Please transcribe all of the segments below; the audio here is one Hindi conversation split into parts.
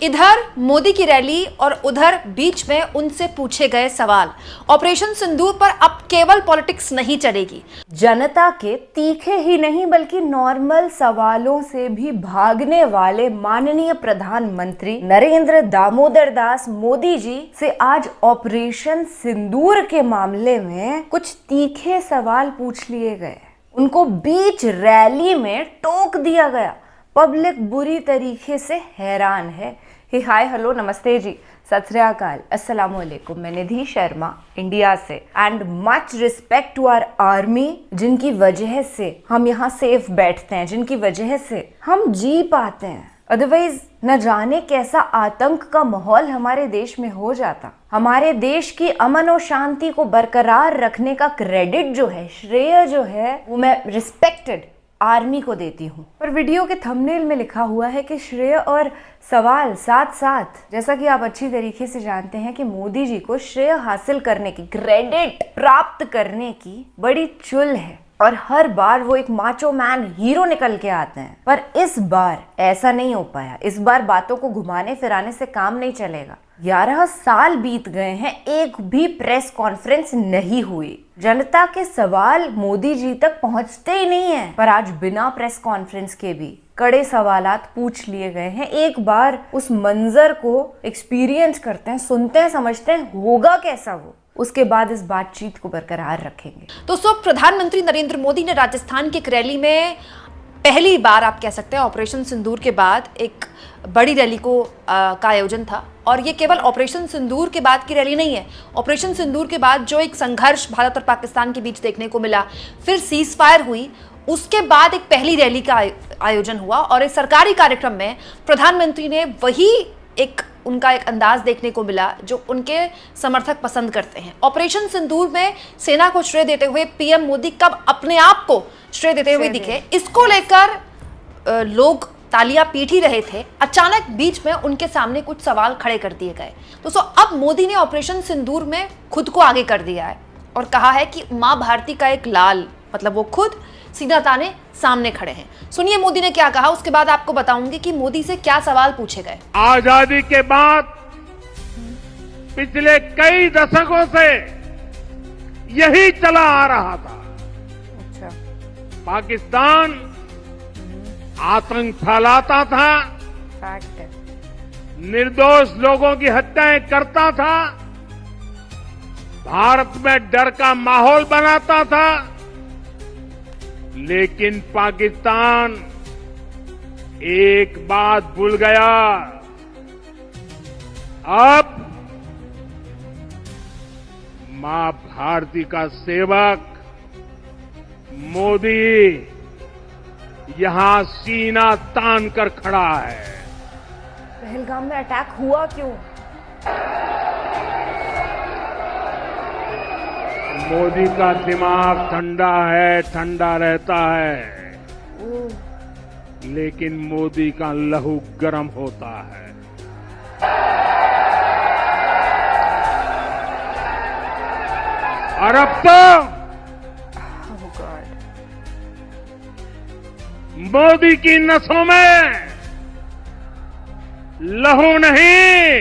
इधर मोदी की रैली और उधर बीच में उनसे पूछे गए सवाल। ऑपरेशन सिंदूर पर अब केवल पॉलिटिक्स नहीं चलेगी। जनता के तीखे ही नहीं बल्कि नॉर्मल सवालों से भी भागने वाले माननीय प्रधानमंत्री नरेंद्र दामोदर दास मोदी जी से आज ऑपरेशन सिंदूर के मामले में कुछ तीखे सवाल पूछ लिए गए। उनको बीच रैली में टोक दिया गया। पब्लिक बुरी तरीके से हैरान है। हाय हेलो नमस्ते जी, सत श्री अकाल, अस्सलाम वालेकुम। मैं निधि शर्मा इंडिया से and much respect to our army, जिनकी वजह से हम यहाँ सेफ बैठते हैं, जिनकी वजह से हम जी पाते हैं। अदरवाइज न जाने कैसा आतंक का माहौल हमारे देश में हो जाता। हमारे देश की अमन और शांति को बरकरार रखने का क्रेडिट जो है, श्रेय जो है, वो मैं रिस्पेक्टेड आर्मी को देती हूँ। पर वीडियो के थंबनेल में लिखा हुआ है कि श्रेय और सवाल साथ साथ। जैसा कि आप अच्छी तरीके से जानते हैं कि मोदी जी को श्रेय हासिल करने की, क्रेडिट प्राप्त करने की बड़ी चुल है और हर बार वो एक माचो मैन हीरो निकल के आते हैं। पर इस बार ऐसा नहीं हो पाया। इस बार बातों को घुमाने फिराने से काम नहीं चलेगा। 11 साल बीत गए हैं, एक भी प्रेस कॉन्फ्रेंस नहीं हुई। जनता के सवाल मोदी जी तक पहुंचते ही नहीं है। पर आज बिना प्रेस कॉन्फ्रेंस के भी कड़े सवालात पूछ लिए गए हैं। एक बार उस मंजर को एक्सपीरियंस करते हैं, सुनते हैं, समझते हैं होगा कैसा वो। उसके बाद इस बातचीत को बरकरार रखेंगे। दोस्तों, प्रधानमंत्री नरेंद्र मोदी ने राजस्थान की एक रैली में पहली बार, आप कह सकते हैं, ऑपरेशन सिंदूर के बाद एक बड़ी रैली का आयोजन था। और ये केवल ऑपरेशन सिंदूर के बाद की रैली नहीं है। ऑपरेशन सिंदूर के बाद जो एक संघर्ष भारत और पाकिस्तान के बीच देखने को मिला, फिर सीज फायर हुई, उसके बाद एक पहली रैली का आयोजन हुआ और एक सरकारी कार्यक्रम में प्रधानमंत्री ने वही उनका एक अंदाज देखने को मिला जो उनके समर्थक पसंद करते हैं। ऑपरेशन सिंदूर में सेना को श्रेय देते हुए पीएम मोदी कब अपने आप को श्रेय देते हुए दिखे, इसको लेकर लोग तालियां पीट ही रहे थे। अचानक बीच में उनके सामने कुछ सवाल खड़े कर दिए गए। दोस्तों, अब मोदी ने ऑपरेशन सिंदूर में खुद को आगे कर दिया है और कहा है कि मां भारती का एक लाल, मतलब वो खुद सीना ताने सामने खड़े हैं। सुनिए मोदी ने क्या कहा, उसके बाद आपको बताऊंगी कि मोदी से क्या सवाल पूछे गए। आजादी के बाद पिछले कई दशकों से यही चला आ रहा था। अच्छा। पाकिस्तान आतंक फैलाता था, फैक्ट है। निर्दोष लोगों की हत्याएं करता था, भारत में डर का माहौल बनाता था। लेकिन पाकिस्तान एक बात भूल गया। अब मां भारती का सेवक मोदी यहां सीना तान कर खड़ा है। पहलगाम में अटैक हुआ क्यों? मोदी का दिमाग ठंडा है, ठंडा रहता है, लेकिन मोदी का लहू गर्म होता है। और अब तो मोदी की नसों में लहू नहीं,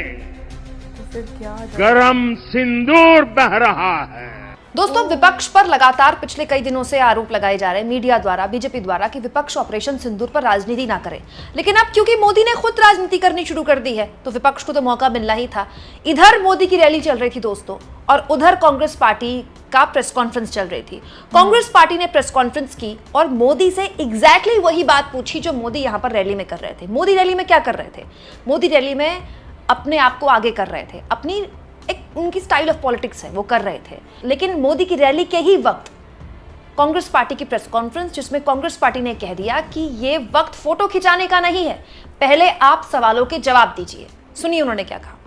तो फिर क्या गरम सिंदूर बह रहा है। दोस्तों, विपक्ष पर लगातार पिछले कई दिनों से आरोप लगाए जा रहे हैं मीडिया द्वारा, बीजेपी द्वारा, कि विपक्ष ऑपरेशन सिंदूर पर राजनीति ना करे। लेकिन अब क्योंकि मोदी ने खुद राजनीति करनी शुरू कर दी है तो विपक्ष को तो मौका मिलना ही था। इधर मोदी की रैली चल रही थी दोस्तों, और उधर कांग्रेस पार्टी का प्रेस कॉन्फ्रेंस चल रही थी। कांग्रेस पार्टी ने प्रेस कॉन्फ्रेंस की और मोदी से एग्जैक्टली वही बात पूछी जो मोदी यहाँ पर रैली में कर रहे थे। मोदी रैली में क्या कर रहे थे? मोदी रैली में अपने आप को आगे कर रहे थे, अपनी एक उनकी स्टाइल ऑफ पॉलिटिक्स है वो कर रहे थे। लेकिन मोदी की रैली के ही वक्त कांग्रेस पार्टी की प्रेस कॉन्फ्रेंस, जिसमें कांग्रेस पार्टी ने कह दिया कि ये वक्त फोटो खिंचाने का नहीं है, पहले आप सवालों के जवाब दीजिए। सुनिए उन्होंने क्या कहा।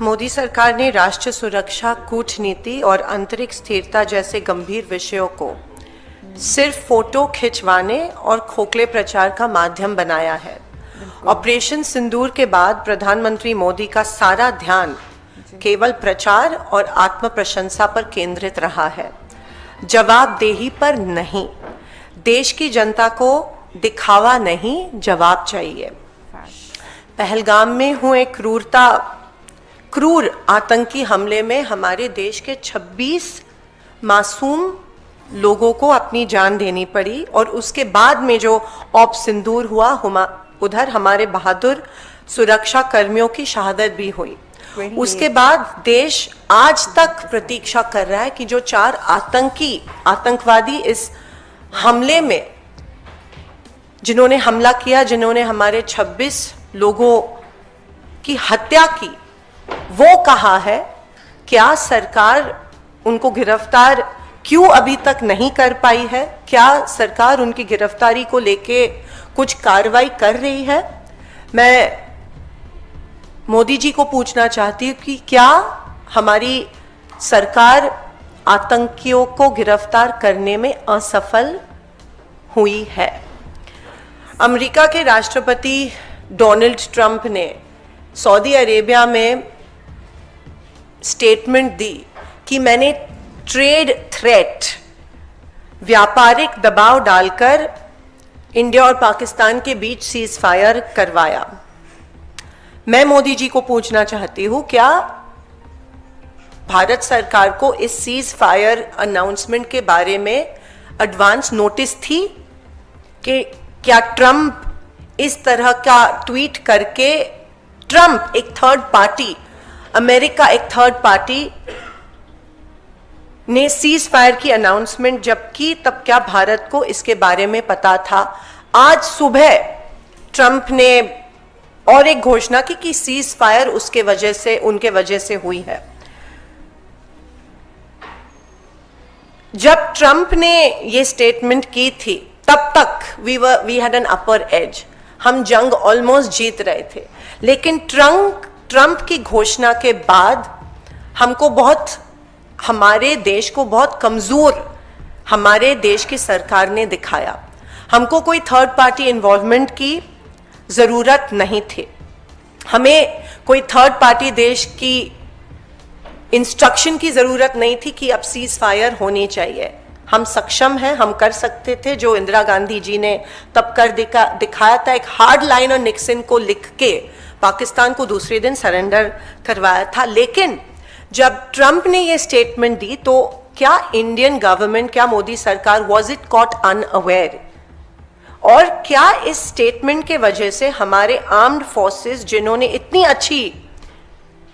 मोदी सरकार ने राष्ट्र सुरक्षा, कूटनीति और आंतरिक स्थिरता जैसे गंभीर विषयों को सिर्फ फोटो खिंचवाने और खोखले प्रचार का माध्यम बनाया है। ऑपरेशन सिंदूर के बाद प्रधानमंत्री मोदी का सारा ध्यान केवल प्रचार और आत्म प्रशंसा पर केंद्रित रहा है, जवाबदेही पर नहीं। देश की जनता को दिखावा नहीं, जवाब चाहिए। पहलगाम में हुए क्रूर आतंकी हमले में हमारे देश के 26 मासूम लोगों को अपनी जान देनी पड़ी और उसके बाद में जो ऑपरेशन सिंदूर हुआ उधर हमारे बहादुर सुरक्षा कर्मियों की शहादत भी हुई। उसके बाद देश आज तक प्रतीक्षा कर रहा है कि जो 4 आतंकवादी इस हमले में जिन्होंने हमला किया, जिन्होंने हमारे 26 लोगों की हत्या की, वो कहाँ है? क्या सरकार उनको गिरफ्तार क्यों अभी तक नहीं कर पाई है? क्या सरकार उनकी गिरफ्तारी को लेके कुछ कार्रवाई कर रही है? मैं मोदी जी को पूछना चाहती हूँ कि क्या हमारी सरकार आतंकियों को गिरफ्तार करने में असफल हुई है? अमेरिका के राष्ट्रपति डोनाल्ड ट्रंप ने सऊदी अरेबिया में स्टेटमेंट दी कि मैंने ट्रेड थ्रेट, व्यापारिक दबाव डालकर इंडिया और पाकिस्तान के बीच सीज फायर करवाया। मैं मोदी जी को पूछना चाहती हूं, क्या भारत सरकार को इस सीज फायर अनाउंसमेंट के बारे में एडवांस नोटिस थी कि क्या ट्रंप इस तरह का ट्वीट करके, ट्रंप एक थर्ड पार्टी, अमेरिका एक थर्ड पार्टी ने सीज फायर की अनाउंसमेंट जब की, तब क्या भारत को इसके बारे में पता था? आज सुबह ट्रंप ने और एक घोषणा की कि सीज फायर उनके वजह से हुई है। जब ट्रंप ने ये स्टेटमेंट की थी तब तक we had an upper edge, हम जंग ऑलमोस्ट जीत रहे थे। लेकिन ट्रंप की घोषणा के बाद हमारे देश को बहुत कमजोर हमारे देश की सरकार ने दिखाया। हमको कोई थर्ड पार्टी इन्वॉल्वमेंट की जरूरत नहीं थी, हमें कोई थर्ड पार्टी देश की इंस्ट्रक्शन की जरूरत नहीं थी कि अब सीज फायर होनी चाहिए। हम सक्षम हैं, हम कर सकते थे जो इंदिरा गांधी जी ने तब कर दिखाया था। एक हार्ड लाइन और निक्सन को लिख के पाकिस्तान को दूसरे दिन सरेंडर करवाया था। लेकिन जब ट्रंप ने ये स्टेटमेंट दी तो क्या इंडियन गवर्नमेंट, क्या मोदी सरकार वॉज इट कॉट अनअवेयर? और क्या इस स्टेटमेंट के वजह से हमारे आर्म्ड फोर्सेस जिन्होंने इतनी अच्छी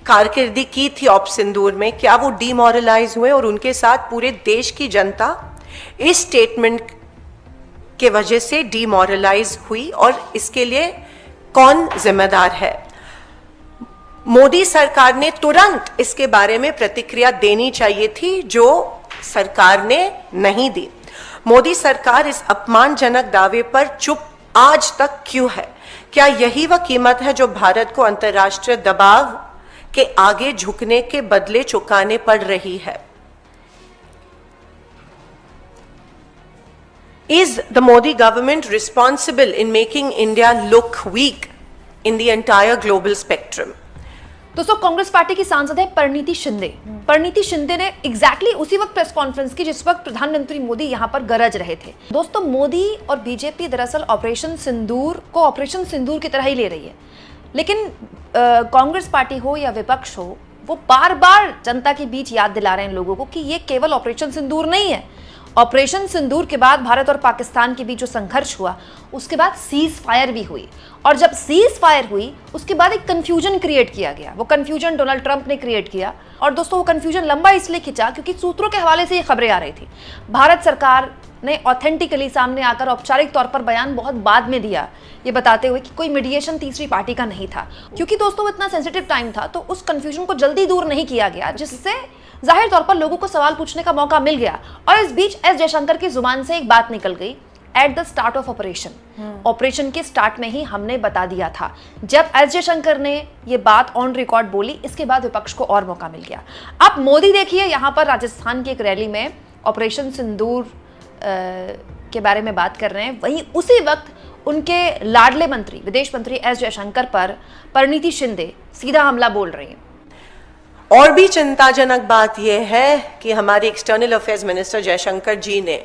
कारकिर्दी की थी ऑपरेशन सिंदूर में, क्या वो डीमोरलाइज हुए और उनके साथ पूरे देश की जनता इस स्टेटमेंट के वजह से डीमोरलाइज हुई? और इसके लिए कौन जिम्मेदार है? मोदी सरकार ने तुरंत इसके बारे में प्रतिक्रिया देनी चाहिए थी, जो सरकार ने नहीं दी। मोदी सरकार इस अपमानजनक दावे पर चुप आज तक क्यों है? क्या यही वह कीमत है जो भारत को अंतर्राष्ट्रीय दबाव के आगे झुकने के बदले चुकाने पड़ रही है? Is the Modi government responsible in making India look weak in the entire global spectrum? दोस्तों, कांग्रेस पार्टी की सांसद है परिणीति शिंदे। परिणीति शिंदे ने एग्जैक्टली उसी वक्त प्रेस कॉन्फ्रेंस की जिस वक्त प्रधानमंत्री मोदी यहां पर गरज रहे थे। दोस्तों, मोदी और बीजेपी दरअसल ऑपरेशन सिंदूर को ऑपरेशन सिंदूर की तरह ही ले रही है, लेकिन कांग्रेस पार्टी हो या विपक्ष हो, वो बार बार जनता के बीच याद दिला रहे हैं लोगों को कि ये केवल ऑपरेशन सिंदूर नहीं है। ऑपरेशन सिंदूर के बाद भारत और पाकिस्तान के बीच जो संघर्ष हुआ, उसके बाद सीज फायर भी हुई, और जब सीज फायर हुई उसके बाद एक कंफ्यूजन क्रिएट किया गया। वो कंफ्यूजन डोनाल्ड ट्रंप ने क्रिएट किया, और दोस्तों वो कंफ्यूजन लंबा इसलिए खिंचा क्योंकि सूत्रों के हवाले से ये खबरें आ रही थी। भारत सरकार ने ऑथेंटिकली सामने आकर औपचारिक तौर पर बयान बहुत बाद में दिया, ये बताते हुए कि कोई मीडिएशन तीसरी पार्टी का नहीं था, क्योंकि दोस्तों वो इतना सेंसिटिव टाइम था, तो उस कंफ्यूजन को जल्दी दूर नहीं किया गया, जिससे जाहिर तौर पर लोगों को सवाल पूछने का मौका मिल गया। और इस बीच एस जयशंकर की जुबान से एक बात निकल गई at the start of operation के स्टार्ट में ही हमने बता दिया था। जब एस जयशंकर ने ये बात ऑन रिकॉर्ड बोली, इसके बाद विपक्ष को और मौका मिल गया। अब मोदी देखिए यहाँ पर राजस्थान की एक रैली में ऑपरेशन सिंदूर के बारे में बात कर रहे हैं, वहीं उसी वक्त उनके लाडले मंत्री विदेश मंत्री एस जयशंकर पर परिणीति शिंदे सीधा हमला बोल रही हैं। और भी चिंताजनक बात यह है कि हमारे एक्सटर्नल अफेयर्स मिनिस्टर जयशंकर जी ने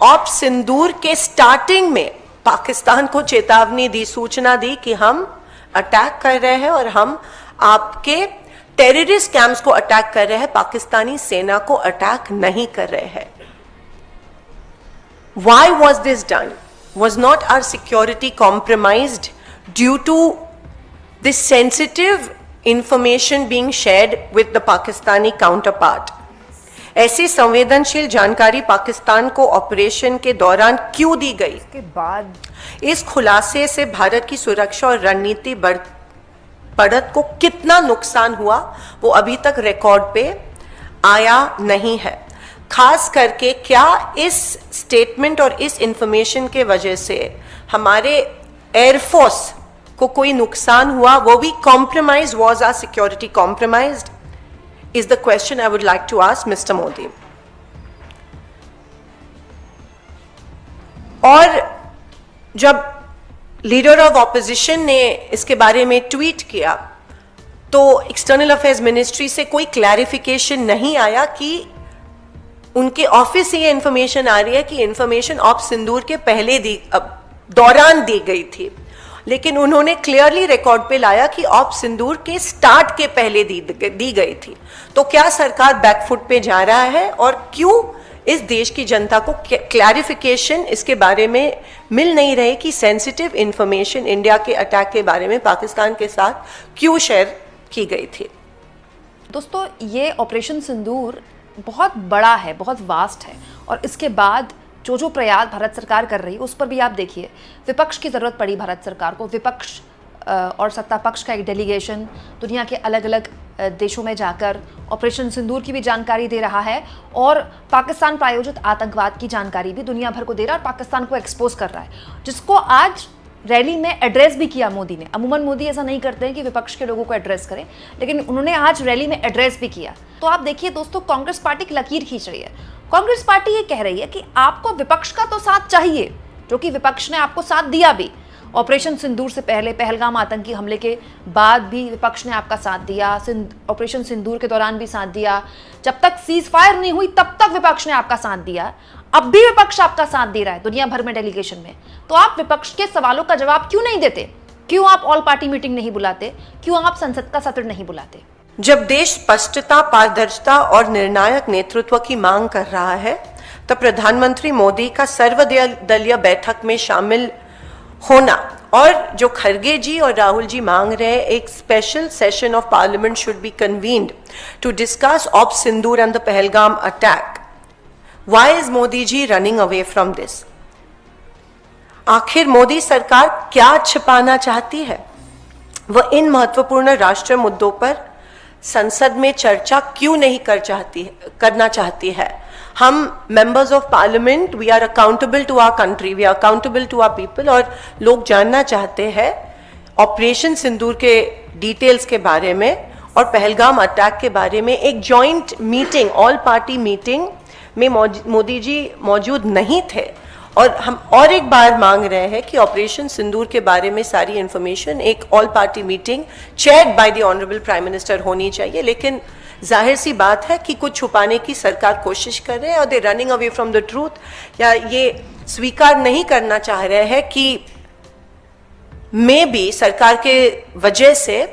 ऑपरेशन सिंदूर के स्टार्टिंग में पाकिस्तान को चेतावनी दी, सूचना दी कि हम अटैक कर रहे हैं और हम आपके टेररिस्ट कैंप्स को अटैक कर रहे हैं, पाकिस्तानी सेना को अटैक नहीं कर रहे हैं। Why was this done? Was not our security compromised due to this sensitive information being shared with the Pakistani counterpart? ऐसी संवेदनशील जानकारी पाकिस्तान को ऑपरेशन के दौरान क्यों दी गई? इसके बाद इस खुलासे से भारत की सुरक्षा और रणनीति बढ़त को कितना नुकसान हुआ वो अभी तक रिकॉर्ड पे आया नहीं है। खास करके क्या इस स्टेटमेंट और इस इंफॉर्मेशन के वजह से हमारे एयरफोर्स को कोई नुकसान हुआ, वो भी compromise? Was our security compromised is the question I would like to ask Mr. Modi. और जब लीडर ऑफ ऑपोजिशन ने इसके बारे में ट्वीट किया तो एक्सटर्नल अफेयर्स मिनिस्ट्री से कोई क्लैरिफिकेशन नहीं आया कि उनके ऑफिस से ये इंफॉर्मेशन आ रही है कि इंफॉर्मेशन ऑफ सिंदूर के पहले दौरान दी गई थी, लेकिन उन्होंने क्लियरली रिकॉर्ड पे लाया कि ऑप सिंदूर के स्टार्ट के पहले दी गई थी। तो क्या सरकार बैकफुट पे जा रहा है और क्यों इस देश की जनता को क्लैरिफिकेशन इसके बारे में मिल नहीं रही कि सेंसिटिव इंफॉर्मेशन इंडिया के अटैक के बारे में पाकिस्तान के साथ क्यों शेयर की गई थी? दोस्तों, ये ऑपरेशन सिंदूर बहुत बड़ा है, बहुत वास्ट है, और इसके बाद जो प्रयास भारत सरकार कर रही है उस पर भी आप देखिए विपक्ष की ज़रूरत पड़ी भारत सरकार को। विपक्ष और सत्ता पक्ष का एक डेलीगेशन दुनिया के अलग अलग देशों में जाकर ऑपरेशन सिंदूर की भी जानकारी दे रहा है और पाकिस्तान प्रायोजित आतंकवाद की जानकारी भी दुनिया भर को दे रहा है और पाकिस्तान को एक्सपोज कर रहा है, जिसको आज रैली में एड्रेस भी किया मोदी ने। अमूमन मोदी ऐसा नहीं करते हैं कि विपक्ष के लोगों को एड्रेस करें, लेकिन उन्होंने आज रैली में एड्रेस भी किया। तो आप देखिए दोस्तों, कांग्रेस पार्टी की लकीर खींच रही है। कांग्रेस पार्टी ये कह रही है कि आपको विपक्ष का तो साथ चाहिए, जो कि विपक्ष ने आपको साथ दिया भी। ऑपरेशन सिंदूर से पहले, पहलगाम आतंकी हमले के बाद भी विपक्ष ने आपका साथ दिया, ऑपरेशन सिंदूर के दौरान भी साथ दिया, जब तक सीज फायर नहीं हुई तब तक विपक्ष ने आपका साथ दिया, अब भी विपक्ष आपका साथ दे रहा है दुनिया भर में डेलीगेशन में। तो आप विपक्ष के सवालों का जवाब क्यों नहीं देते? क्यों आप ऑल पार्टी मीटिंग नहीं बुलाते? क्यों आप संसद का सत्र नहीं बुलाते? जब देश स्पष्टता, पारदर्शिता और निर्णायक नेतृत्व की मांग कर रहा है, तब प्रधानमंत्री मोदी का सर्वदलीय बैठक में शामिल होना और जो खरगे जी और राहुल जी मांग रहे हैं, एक special session of parliament should be convened to discuss op Sindoor and the Pahalgam attack. Why is Modi ji running away from this? आखिर मोदी सरकार क्या छिपाना चाहती है? वह इन महत्वपूर्ण राष्ट्रीय मुद्दों पर संसद में चर्चा क्यों नहीं करना चाहती है? हम members of parliament, we are accountable to our country, we are accountable to our people, और लोग जानना चाहते हैं ऑपरेशन सिंदूर के डिटेल्स के बारे में और पहलगाम अटैक के बारे में। एक joint meeting, all party meeting में मोदी जी मौजूद नहीं थे और हम और एक बार मांग रहे हैं कि ऑपरेशन सिंदूर के बारे में सारी इंफॉर्मेशन एक all party meeting chaired by the honourable prime minister होनी चाहिए। लेकिन जाहिर सी बात है कि कुछ छुपाने की सरकार कोशिश कर रहे हैं और दे running away from the truth, या ये स्वीकार नहीं करना चाह रहे हैं कि मे बी सरकार के वजह से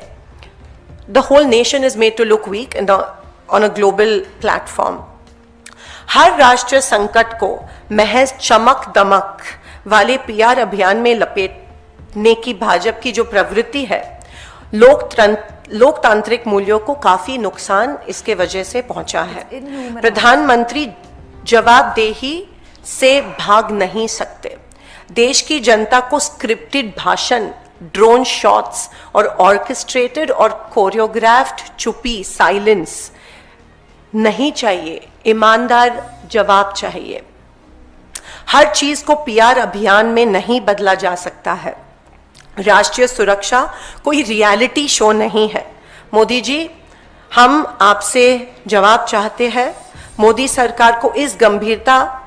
the whole nation is made to look weak on a global platform. हर राष्ट्रीय संकट को महज चमक दमक वाले पीआर अभियान में लपेटने की भाजपा की जो प्रवृत्ति है, लोकतांत्रिक मूल्यों को काफी नुकसान इसके वजह से पहुंचा है। प्रधानमंत्री जवाबदेही से भाग नहीं सकते। देश की जनता को स्क्रिप्टेड भाषण, ड्रोन शॉट्स और ऑर्केस्ट्रेटेड और कोरियोग्राफ्ड चुप्पी, साइलेंस नहीं चाहिए। ईमानदार जवाब चाहिए। हर चीज को पीआर अभियान में नहीं बदला जा सकता है। राष्ट्रीय सुरक्षा कोई रियलिटी शो नहीं है। मोदी जी, हम आपसे जवाब चाहते हैं। मोदी सरकार को इसे गंभीरता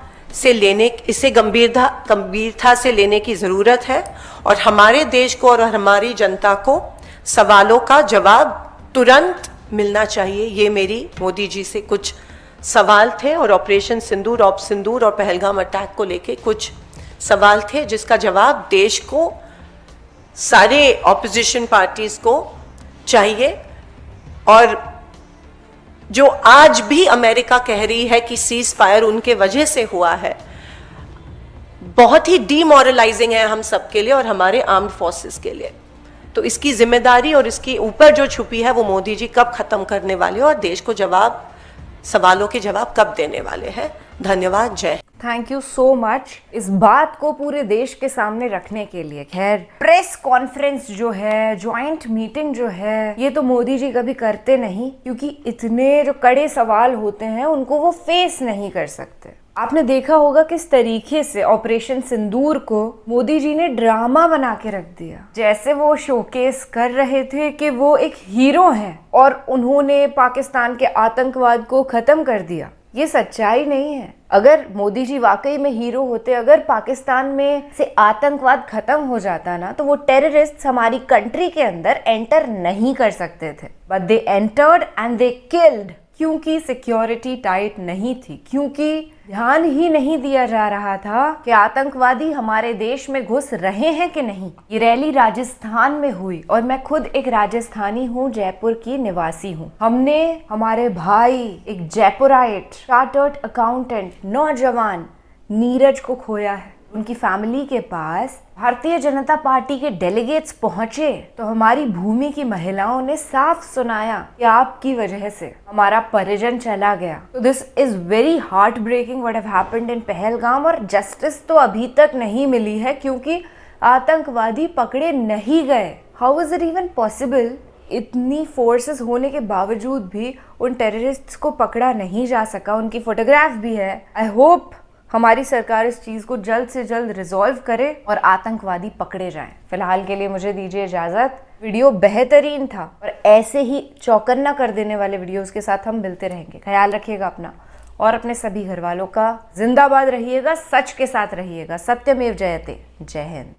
से लेने की जरूरत है और हमारे देश को और हमारी जनता को सवालों का जवाब तुरंत मिलना चाहिए। ये मेरी मोदी जी से कुछ सवाल थे और ऑपरेशन सिंदूर, ऑप सिंदूर और पहलगाम अटैक को लेके कुछ सवाल थे जिसका जवाब देश को सारे ऑपोजिशन पार्टीज को चाहिए। और जो आज भी अमेरिका कह रही है कि सीज फायर उनके वजह से हुआ है, बहुत ही डीमोरलाइजिंग है हम सबके लिए और हमारे आर्म्ड फोर्सेस के लिए। तो इसकी जिम्मेदारी और इसकी ऊपर जो छुपी है वो मोदी जी कब खत्म करने वाले और देश को सवालों के जवाब कब देने वाले हैं। धन्यवाद। जय। थैंक यू सो मच इस बात को पूरे देश के सामने रखने के लिए। खैर, प्रेस कॉन्फ्रेंस जो है, ज्वाइंट मीटिंग जो है, ये तो मोदी जी कभी करते नहीं, क्योंकि इतने जो कड़े सवाल होते हैं उनको वो फेस नहीं कर सकते। आपने देखा होगा किस तरीके से ऑपरेशन सिंदूर को मोदी जी ने ड्रामा बना के रख दिया, जैसे वो शोकेस कर रहे थे कि वो एक हीरो हैं और उन्होंने पाकिस्तान के आतंकवाद को खत्म कर दिया। ये सच्चाई नहीं है। अगर मोदी जी वाकई में हीरो होते, अगर पाकिस्तान में से आतंकवाद खत्म हो जाता ना, तो वो टेररिस्ट हमारी कंट्री के अंदर एंटर नहीं कर सकते थे। But they entered and they killed, क्योंकि सिक्योरिटी टाइट नहीं थी, क्योंकि ध्यान ही नहीं दिया जा रहा था कि आतंकवादी हमारे देश में घुस रहे हैं कि नहीं। ये रैली राजस्थान में हुई और मैं खुद एक राजस्थानी हूँ, जयपुर की निवासी हूँ। हमने हमारे भाई, एक जयपुराइट चार्टर्ड अकाउंटेंट नौजवान नीरज को खोया है। उनकी फैमिली के पास भारतीय जनता पार्टी के डेलीगेट्स पहुंचे तो हमारी भूमि की महिलाओं ने साफ सुनाया कि आपकी वजह से हमारा परिजन चला गया। तो this is very heartbreaking what have happened in Pahalgam. और जस्टिस तो अभी तक नहीं मिली है, क्योंकि आतंकवादी पकड़े नहीं गए। How is it even possible? इतनी फोर्सेस होने के बावजूद भी उन टेररिस्ट्स को पकड़ा नहीं जा सका। उनकी फोटोग्राफ भी है। आई होप हमारी सरकार इस चीज को जल्द से जल्द रिजॉल्व करे और आतंकवादी पकड़े जाएं। फिलहाल के लिए मुझे दीजिए इजाजत। वीडियो बेहतरीन था और ऐसे ही चौकन्ना कर देने वाले वीडियोस के साथ हम मिलते रहेंगे। ख्याल रखिएगा अपना और अपने सभी घर वालों का। जिंदाबाद रहिएगा, सच के साथ रहिएगा। सत्यमेव जयते। जय हिंद।